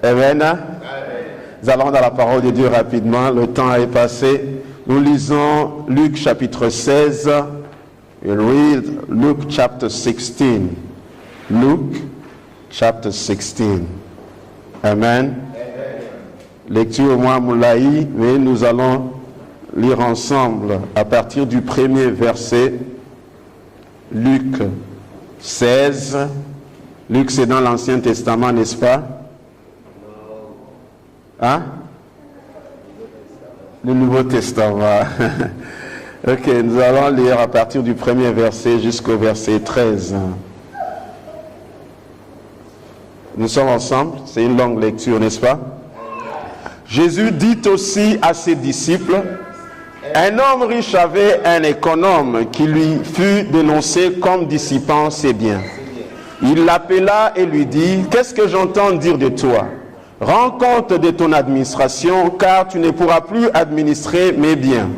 Amen. Nous allons dans la parole de Dieu rapidement. Le temps est passé. Nous lisons Luc chapitre 16. We'll read Luke chapter 16. Luke chapter 16. Amen. Lecture moi moulaï, mais nous allons lire ensemble à partir du premier verset. Luc 16. Luc, c'est dans l'Ancien Testament, n'est-ce pas? Hein? Le Nouveau Testament. Ok, nous allons lire à partir du premier verset jusqu'au verset 13. Nous sommes ensemble, c'est une longue lecture, n'est-ce pas? Jésus dit aussi à ses disciples, un homme riche avait un économe qui lui fut dénoncé comme dissipant ses biens. Il l'appela et lui dit, qu'est-ce que j'entends dire de toi? Rends compte de ton administration, car tu ne pourras plus administrer mes biens.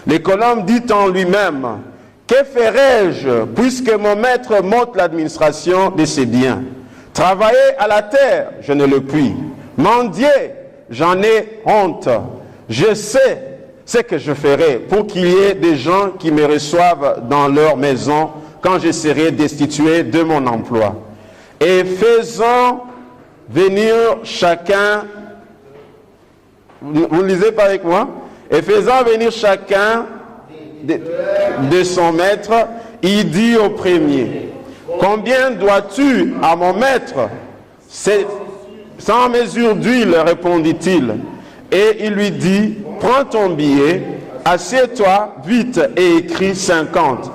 L'économe dit en lui-même, que ferai-je puisque mon maître m'ôte l'administration de ses biens? Travailler à la terre, je ne le puis. Mendier, j'en ai honte. Je sais ce que je ferai pour qu'il y ait des gens qui me reçoivent dans leur maison quand je serai destitué de mon emploi. Et faisons venir chacun, vous lisez pas avec moi? Et faisant venir chacun de son maître, il dit au premier, combien dois-tu à mon maître? C'est 100 mesures d'huile, répondit-il. Et il lui dit, prends ton billet, assieds-toi vite et écris 50.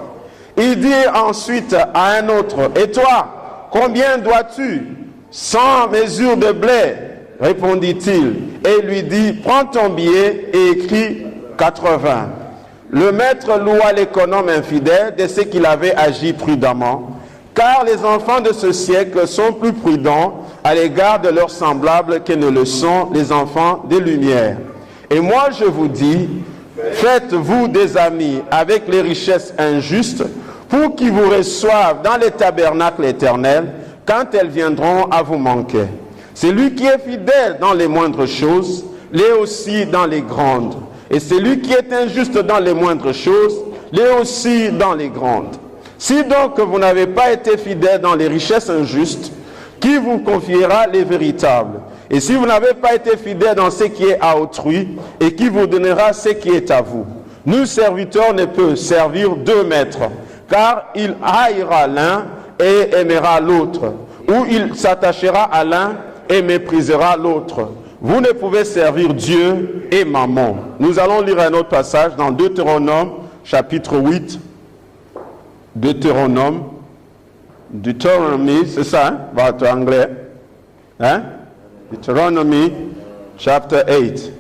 Il dit ensuite à un autre, et toi, combien dois-tu? 100 mesures de blé, répondit-il. Et lui dit, prends ton billet et écris 80. Le maître loua l'économe infidèle de ce qu'il avait agi prudemment, car les enfants de ce siècle sont plus prudents à l'égard de leurs semblables que ne le sont les enfants des Lumières. Et moi je vous dis, faites-vous des amis avec les richesses injustes, pour qu'ils vous reçoivent dans les tabernacles éternels, quand elles viendront à vous manquer. Celui qui est fidèle dans les moindres choses, l'est aussi dans les grandes. Et celui qui est injuste dans les moindres choses, l'est aussi dans les grandes. Si donc vous n'avez pas été fidèle dans les richesses injustes, qui vous confiera les véritables? Et si vous n'avez pas été fidèle dans ce qui est à autrui, et qui vous donnera ce qui est à vous? Nul serviteur ne peut servir deux maîtres, car il haïra l'un et aimera l'autre, ou il s'attachera à l'un et méprisera l'autre. Vous ne pouvez servir Dieu et Mammon. Nous allons lire un autre passage dans Deutéronome, chapitre 8. Deutéronome, c'est ça, hein? Votre anglais. Hein? Deutéronome, chapter 8.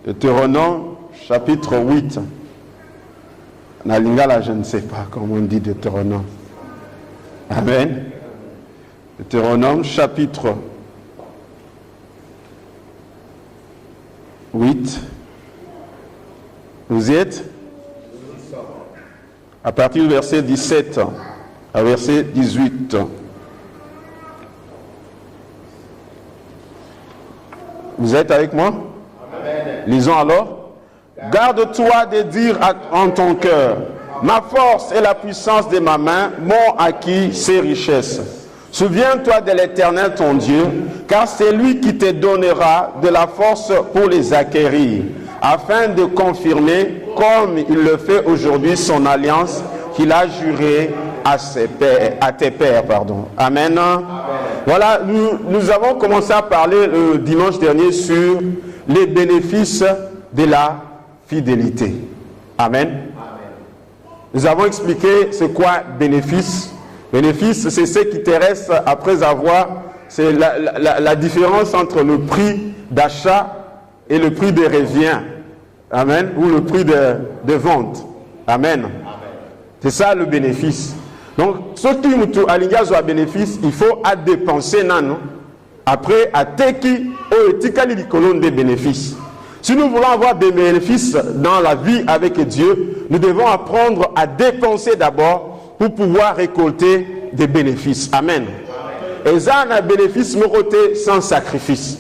Deutéronome, chapitre 8. Na lingala, je ne sais pas comment on dit Deutéronome. Amen. Deutéronome, chapitre 8. Vous y êtes? À partir du verset 17 à verset 18. Vous êtes avec moi? Amen. Lisons alors. Garde-toi de dire en ton cœur, ma force et la puissance de ma main m'ont acquis ces richesses. Souviens-toi de l'Éternel ton Dieu, car c'est lui qui te donnera de la force pour les acquérir, afin de confirmer, comme il le fait aujourd'hui, son alliance qu'il a jurée à tes pères. Amen. Amen. Voilà, nous avons commencé à parler le dimanche dernier sur les bénéfices de la fidélité. Amen. Amen. Nous avons expliqué c'est quoi bénéfice. Bénéfice, c'est ce qui te reste après avoir, c'est la différence entre le prix d'achat et le prix de revient. Amen. Ou le prix de vente. Amen. Amen. C'est ça le bénéfice. Donc, ce qui nous a bénéfice, il faut à dépenser, non? après ateki o etikali likolo des bénéfices. Si nous voulons avoir des bénéfices dans la vie avec Dieu, nous devons apprendre à dépenser d'abord pour pouvoir récolter des bénéfices. Amen. Et ça, un bénéfice moroté sans sacrifice.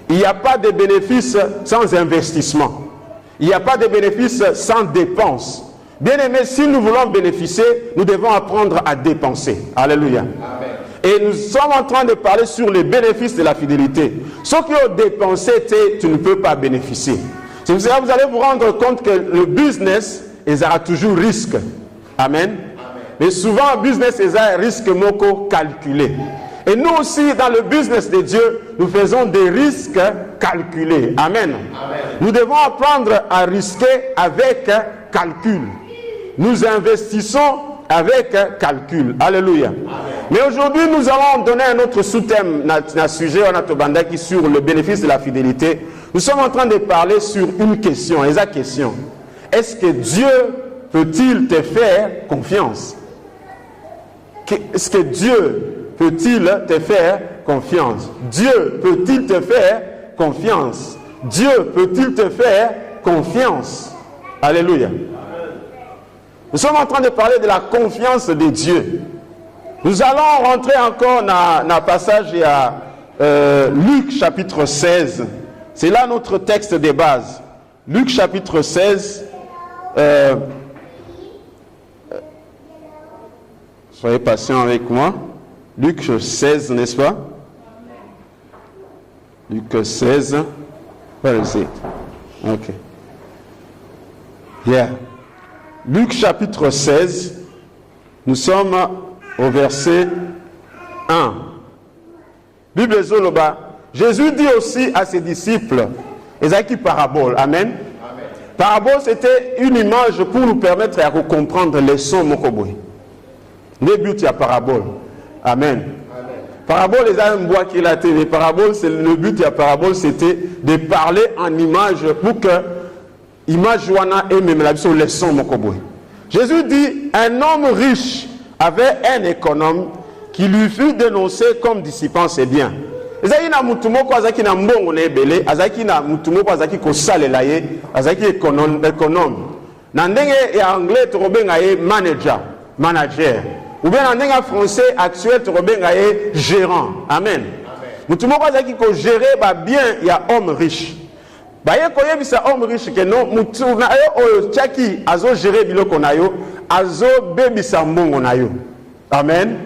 Il n'y a pas de bénéfices sans investissement. Il n'y a pas de bénéfices sans dépenses. Bien aimé, si nous voulons bénéficier, nous devons apprendre à dépenser. Alléluia. Amen. Et nous sommes en train de parler sur les bénéfices de la fidélité. Ce qui ont dépensé, tu ne peux pas bénéficier. C'est pour ça que vous allez vous rendre compte que le business, il a toujours risque. Amen. Amen. Mais souvent, le business, il a un risque moko calculé. Et nous aussi, dans le business de Dieu, nous faisons des risques calculés. Amen. Amen. Nous devons apprendre à risquer avec calcul. Nous investissons avec calcul. Alléluia. Amen. Mais aujourd'hui, nous allons donner un autre sous-thème dans le sujet sur le bénéfice de la fidélité. Nous sommes en train de parler sur une question. Et cette question, est-ce que Dieu peut-il te faire confiance? Est-ce que Dieu peut-il te faire confiance? Dieu peut-il te faire confiance? Dieu peut-il te faire confiance? Alléluia. Nous sommes en train de parler de la confiance de Dieu. Nous allons rentrer encore dans le passage à Luc chapitre 16. C'est là notre texte de base. Luc chapitre 16. Soyez patients avec moi. Luc 16, n'est-ce pas? Luc 16. Where is it? Ok. Yeah. Luc chapitre 16, nous sommes au verset 1. Bible Zoloba, Jésus dit aussi à ses disciples, Ezaki parabole, amen. Amen. Parabole, c'était une image pour nous permettre de comprendre les sons mokoboy. Le but, il y a parabole, amen. Amen. Parabole, les gens bois qui la télé. Parabole, c'est le but, il y a parabole, c'était de parler en image pour que image wana et même la vision leçon mokoboy. Jésus dit un homme riche avait un économe qui lui fut dénoncé comme dissipant ses biens. Ezaki na mutumo ko azaki na mbongo na ebele, azaki na mutumo ko azaki ko salela ye, azaki économe. Na ndenge ya anglais to robenga ye manager. Ou bien na ndenge français actuel to robenga ye gérant. Amen. Mutumo ko azaki ko gérer ba bien ya homme riche. Baye koyebisa homme riche que non mutu na yo oyo chaki azo gérer biloko na yo azo bebisa mbongo na yo. Amen.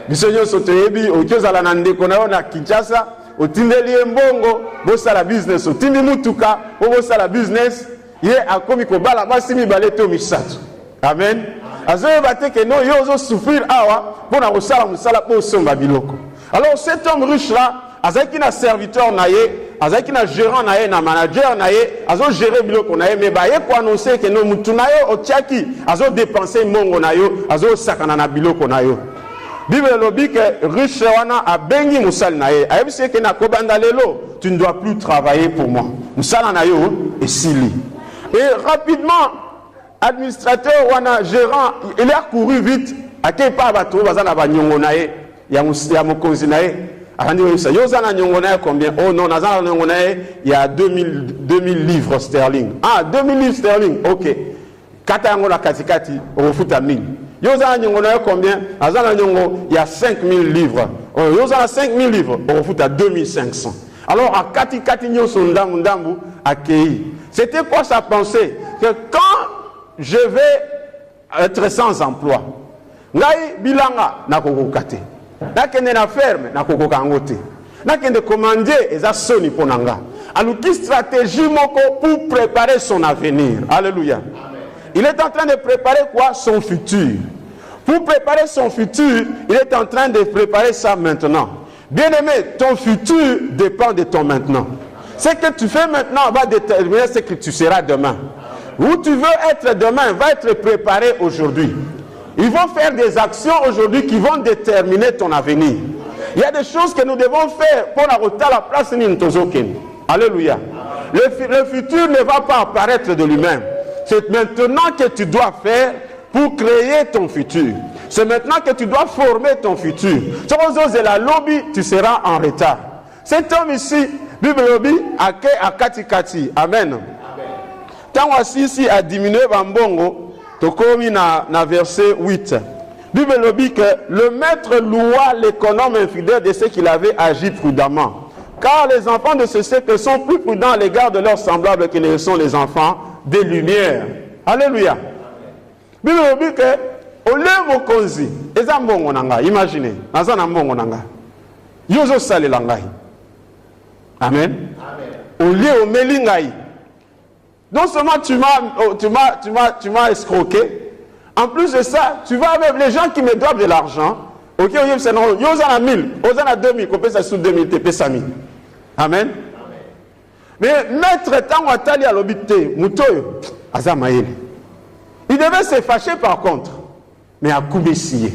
Biso nyonso toyebi okyozala na ndeko na yo na Kinshasa otindeli mbongo bosala business otindi mutuka bosala business ye akomi kobala basi mibale to misato. Amen. Azo yebate que non yo ozo souffrir awa pona kosala musala po somba biloko. Alors cet homme riche là azaki na serviteur na ye, azaki na gérant na ye, na manager na ye, azo gérer biloko na ye, mais ba ye ko annoncer que no mutu na yo otiaki azo dépenser mongo na yo, azo sakana na biloko na yo. Bible lobi que riche wana a bengi musali na ye, ayebisi que na kobanda lelo, tu ne dois plus travailler pour moi. Musala na yo esili. Et rapidement administrateur wana gérant, il a couru vite, akei pa bato bazana ba nyongo na ye, ya mokonzi na ye. Yozana nyongona combien? Oh non, nazana nyongona il y a 2000 livres sterling. Ah, 2000 livres sterling. OK. Kata yango la katikati ofuta mini. Yozana nyongona combien? Nazana nyongo il y a 5000 livres. Oh, yozana 5000 livres ofuta 2500. Alors à kati nyoso ndambu akei. C'était quoi sa pensée? Que quand je vais être sans emploi, ngai bilanga na kokokate. Nakende na ferme na kokoka ngote. Nakende commander eza soni ponanga. Aluki stratégie moko pour préparer son avenir. Alléluia. Amen. Il est en train de préparer quoi? Son futur. Pour préparer son futur, il est en train de préparer ça maintenant. Bien-aimé, ton futur dépend de ton maintenant. Ce que tu fais maintenant va déterminer ce que tu seras demain. Où tu veux être demain va être préparé aujourd'hui. Ils vont faire des actions aujourd'hui qui vont déterminer ton avenir. Il y a des choses que nous devons faire pour la place de Nintozoken. Alléluia. Le futur ne va pas apparaître de lui-même. C'est maintenant que tu dois faire pour créer ton futur. C'est maintenant que tu dois former ton futur. Si tu es la lobby, tu seras en retard. Cet homme ici, Bible lobi, a kati. Amen. Tant ici a diminué Bambongo, tokomi na verset 8. Bible lobi que le maître loua l'économe infidèle de ceux qu'il avait agi prudemment. Car les enfants de ce siècle sont plus prudents à l'égard de leurs semblables que ne sont les enfants des lumières. Alléluia. Bible lobi que au lieu mokonzi, eza mbongo nanga, imaginez, naza na mbongo nanga. Yozo sale langai. Amen. Au lieu au melingai. Non seulement tu m'as escroqué, en plus de ça, tu vas avec les gens qui me doivent de l'argent. Ok, c'est non, yo en a 1000, yo en a 2000, qu'on peut ça sous 2000, tu payes 1000. Amen. Mais maître tant atali à l'obité, mutoyo, azamaïl. Il devait se fâcher par contre, mais à Koumessier.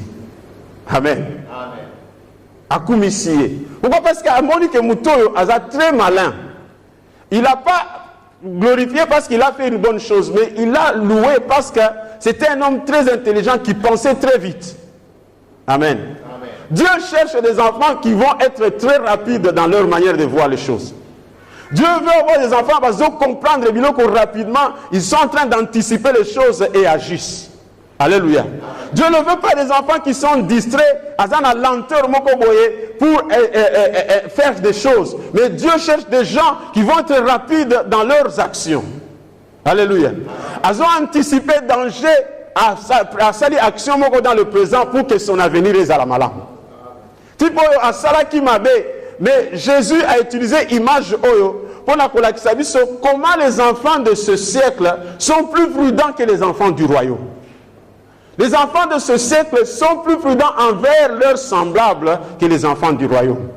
Amen. À Koumessier. Pourquoi? Parce qu'à Monique Mutoyo, Aza très malin. Il n'a pas glorifié parce qu'il a fait une bonne chose, mais il a loué parce que c'était un homme très intelligent qui pensait très vite. Amen. Dieu cherche des enfants qui vont être très rapides dans leur manière de voir les choses. Dieu veut avoir des enfants parce qu'ils comprendre les biloko rapidement, ils sont en train d'anticiper les choses et agissent. Alléluia. Dieu ne veut pas des enfants qui sont distraits à la lenteur pour faire des choses. Mais Dieu cherche des gens qui vont être rapides dans leurs actions. Alléluia. Ils ont anticipé danger à sa action dans le présent pour que son avenir est à la malade. Tipo à Salaki Mabe, mais Jésus a utilisé image Oyo pour la comment les enfants de ce siècle sont plus prudents que les enfants du royaume. Les enfants de ce siècle sont plus prudents envers leurs semblables que les enfants du royaume.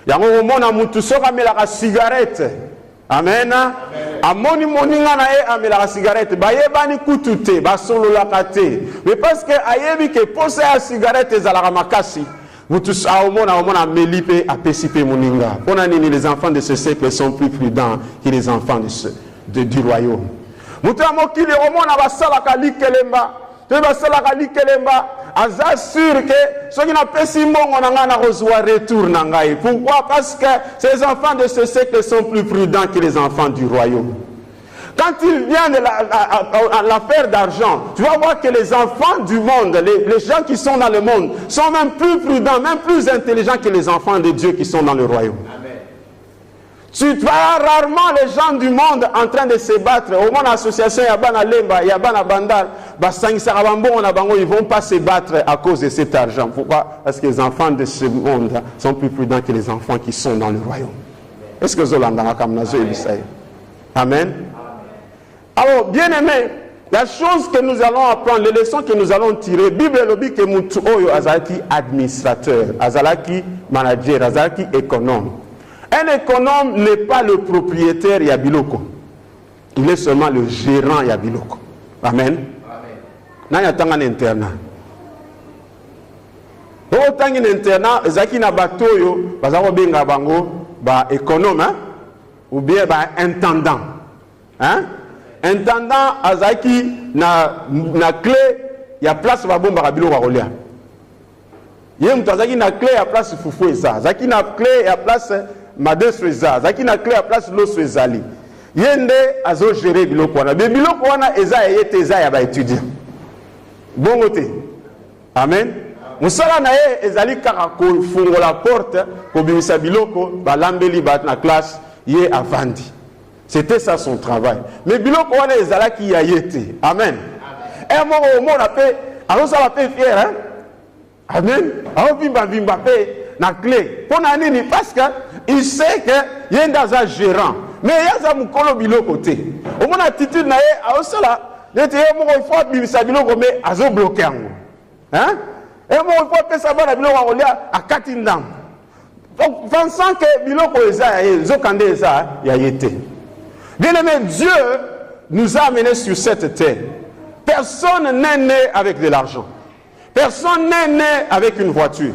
Il y a un moment où tout sera mis la cigarette. Amen. Amoni moninga na e amela la cigarette. Ba yebani kutute, ba solo la kate. Mais parce que ayebi ke pose la cigarette ezala makasi. Vous tous à omona melipe a pesipe moninga. On a nini les enfants de ce siècle sont plus prudents que les enfants du royaume. Mutamo kile omona ba sala kali kelemba. Tu vas se la kelemba, aza sûr que ceux qui n'ont pas si bon on a reçoit retour nangai. Pourquoi? Parce que ces enfants de ce siècle sont plus prudents que les enfants du royaume. Quand il vient de l'affaire d'argent, tu vas voir que les enfants du monde, les gens qui sont dans le monde, sont même plus prudents, même plus intelligents que les enfants de Dieu qui sont dans le royaume. Tu vois rarement les gens du monde en train de se battre. Au moins, l'association Yabana Lemba, Yabana Bandar, ils ne vont pas se battre à cause de cet argent. Pourquoi? Parce que les enfants de ce monde sont plus prudents que les enfants qui sont dans le royaume. Est-ce que Zolanda Kamnazo et Amen. Alors, bien aimé, la chose que nous allons apprendre, les leçons que nous allons tirer, Bible lobi que mutu oyo azalaki administrateur, azalaki manager, azalaki économe. Un économe n'est pas le propriétaire Yabiloko. Il est seulement le gérant Yabiloko. Amen. Nanya tanga n'internat. Autant un internat, zaki na batoyo, bazako benga bango, ba économe, hein? Ou bien ba intendant. Hein? Intendant azaki na clé, il y a place ba bomba kabilo ba rolia. Yé mutazaki na clé ya place fufu eza. Zaki na clé ya place Madeso eza, zaki na clé à place loso ezali. Yende azo gérer biloko wana. Mais biloko wana eza yete eza ya ba étudiant. Bongo te. Amen. Musala na ye ezali kaka ko fungo la porte ko bimisa biloko ba lambeli ba na classe ye avandi. C'était ça son travail. Mais biloko wana ezala ki ya yete. Amen. Et moi la paix, alors ça la paix fier hein. Amen. Alors vimba paix na clé. Pour nani parce que il sait que yenda za gérant. Mais yaza mukolo biloko te. Au mon attitude na ye a osala, nete ye mo il faut bimisa biloko mais azo bloquer yango. Hein? Et mo il faut pesa bana biloko olia akati ndam. Donc pensant que biloko eza ya zokande eza ya yete. Bien aimé, Dieu nous a amenés sur cette terre. Personne n'est né avec de l'argent. Personne n'est né avec une voiture.